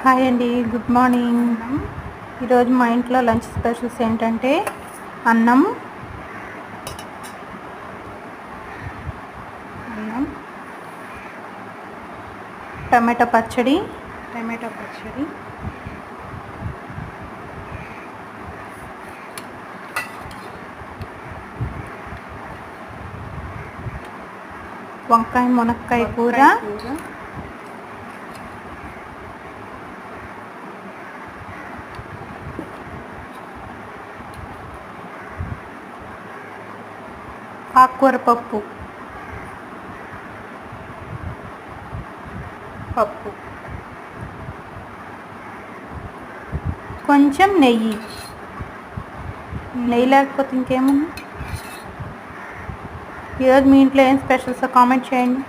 Hi అండి, good morning. ఈరోజు మా ఇంట్లో లంచ్ స్పెషల్స్ ఏంటంటే అన్నం టమాటో పచ్చడి, వంకాయ మునక్కాయ కూర, ఆకుకూర పప్పు, కొంచెం నెయ్యి లేకపోతే ఇంకేముంది. ఈరోజు మీ ఇంట్లో ఏం స్పెషల్స్ కామెంట్ చేయండి.